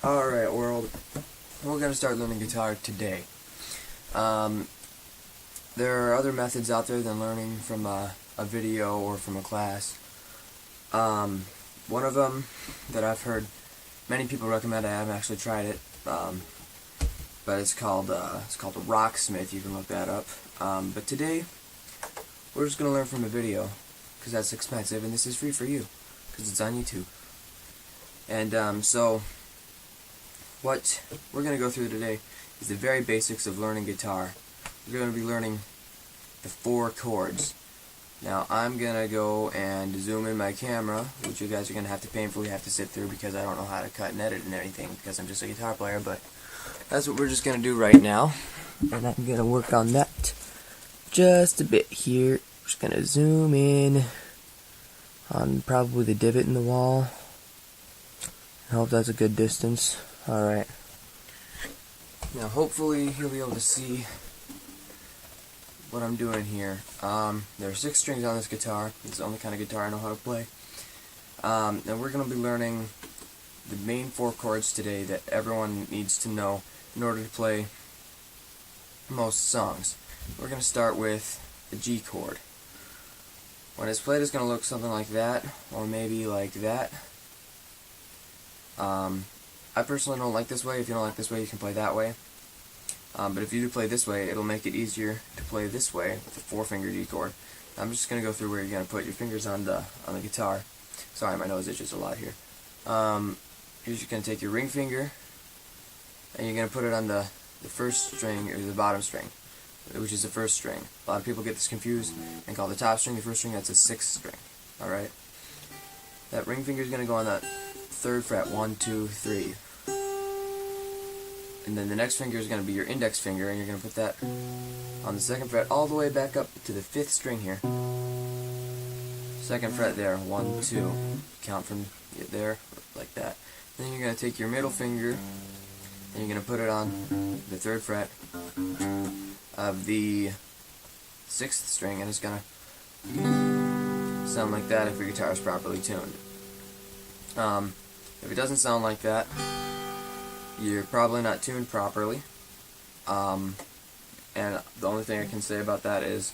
Alright, world. We're going to start learning guitar today. There are other methods out there than learning from a video or from a class. One of them that I've heard many people recommend, I haven't actually tried it, but it's called the Rocksmith. You can look that up. But today, we're just going to learn from a video, because that's expensive, and this is free for you, because it's on YouTube. And so what we're going to go through today is the very basics of learning guitar. We're going to be learning the 4 chords. Now I'm going to go and zoom in my camera, which you guys are going to have to painfully have to sit through because I don't know how to cut and edit and anything because I'm just a guitar player, but that's what we're just going to do right now. And I'm going to work on that just a bit here. Just going to zoom in on probably the divot in the wall. I hope that's a good distance. Alright. Now hopefully you'll be able to see what I'm doing here. There are 6 strings on this guitar. It's the only kind of guitar I know how to play. And we're going to be learning the main 4 chords today that everyone needs to know in order to play most songs. We're going to start with the G chord. When it's played, it's going to look something like that, or maybe like that. I personally don't like this way. If you don't like this way, you can play that way. But if you do play this way, it'll make it easier to play this way with a 4-finger G chord. I'm just going to go through where you're going to put your fingers on the guitar. Sorry, my nose itches a lot here. You're just going to take your ring finger, and you're going to put it on the first string, or the bottom string, which is the first string. A lot of people get this confused and call the top string the first string. That's a 6th string. Alright? That ring finger is going to go on that 3rd fret, 1, 2, 3. And then the next finger is going to be your index finger, and you're going to put that on the 2nd fret all the way back up to the 5th string here. 2nd fret there, 1, 2. Count from there, like that. Then you're going to take your middle finger, and you're going to put it on the 3rd fret of the 6th string, and it's going to sound like that if your guitar is properly tuned. If it doesn't sound like that, you're probably not tuned properly. And the only thing I can say about that is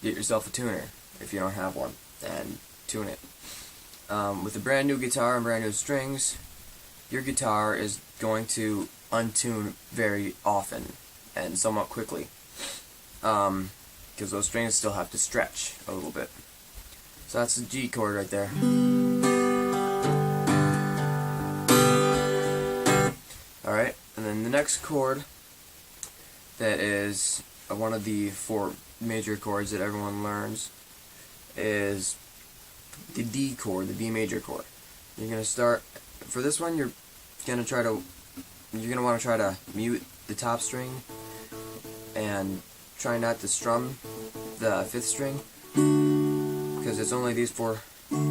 get yourself a tuner if you don't have one, and tune it. With a brand new guitar and brand new strings, your guitar is going to untune very often and somewhat quickly, because those strings still have to stretch a little bit. So that's the G chord right there. Alright, and then the next chord that is one of the 4 major chords that everyone learns is the D chord, the D major chord. You're going to start, for this one you're going to want to try to mute the top string and try not to strum the 5th string, because it's only these 4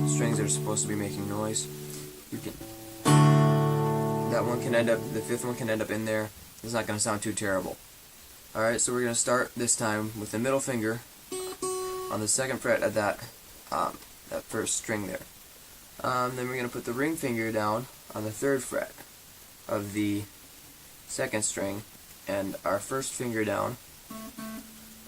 strings that are supposed to be making noise. That one can end up, the 5th one can end up in there. It's not going to sound too terrible. Alright, so we're going to start this time with the middle finger on the 2nd fret of that first string there. Then we're going to put the ring finger down on the 3rd fret of the 2nd string, and our first finger down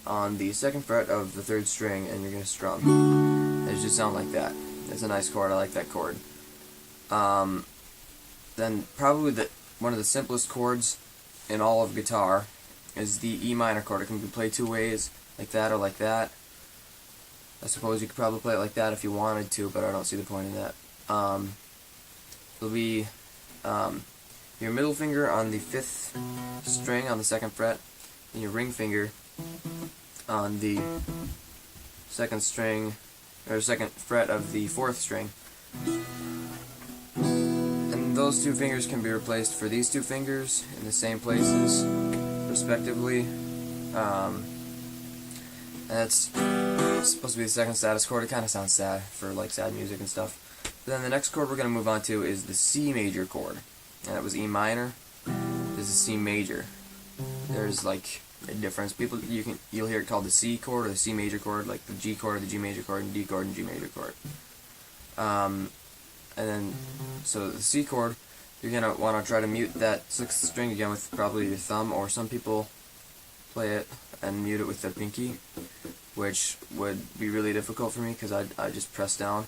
on the 2nd fret of the 3rd string, and you're going to strum. It should sound like that. It's a nice chord. I like that chord. Then probably one of the simplest chords in all of guitar is the E minor chord. It can be played 2 ways, like that or like that. I suppose you could probably play it like that if you wanted to, but I don't see the point in that. It'll be your middle finger on the 5th string on the 2nd fret, and your ring finger on the 2nd string, or 2nd fret of the 4th string. Those 2 fingers can be replaced for these 2 fingers in the same places, respectively. And that's supposed to be the 2nd saddest chord. It kind of sounds sad for like sad music and stuff. But then the next chord we're going to move on to is the C major chord, and that was E minor. This is C major. There's like a difference. You'll hear it called the C chord or the C major chord, like the G chord or the G major chord, and D chord and G major chord. And then, so the C chord you're gonna want to try to mute that 6th string again with probably your thumb, or some people play it and mute it with their pinky, which would be really difficult for me because I just press down.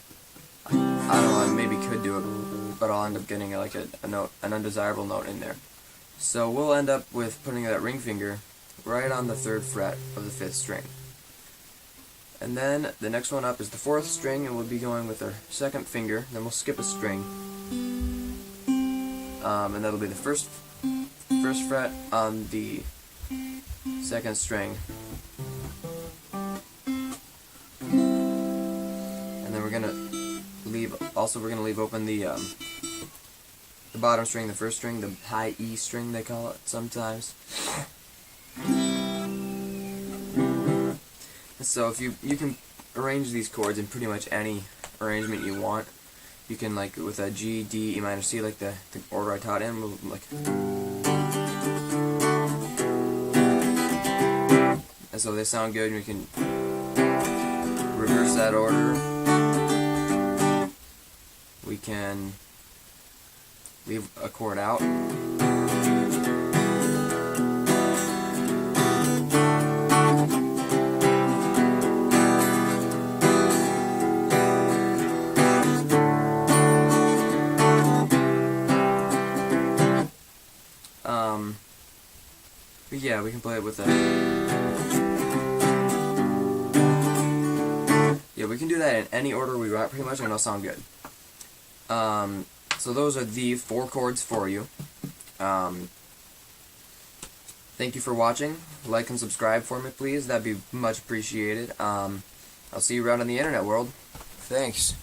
I don't know, I maybe could do it, but I'll end up getting like a note, an undesirable note in there. So we'll end up with putting that ring finger right on the 3rd fret of the 5th string. And then the next one up is the 4th string, and we'll be going with our 2nd finger. Then we'll skip a string, and that'll be the first fret on the 2nd string. And then we're gonna leave open the bottom string, the 1st string, the high E string they call it sometimes. So if you can arrange these chords in pretty much any arrangement you want. You can, like with a G, D, E minor, C, like the order I taught in, like. And so they sound good, and we can reverse that order. We can leave a chord out. But yeah, we can play it with a. Yeah, we can do that in any order we want, pretty much, and it'll sound good. So those are the 4 chords for you. Thank you for watching. Like and subscribe for me, please. That'd be much appreciated. I'll see you around in the internet world. Thanks.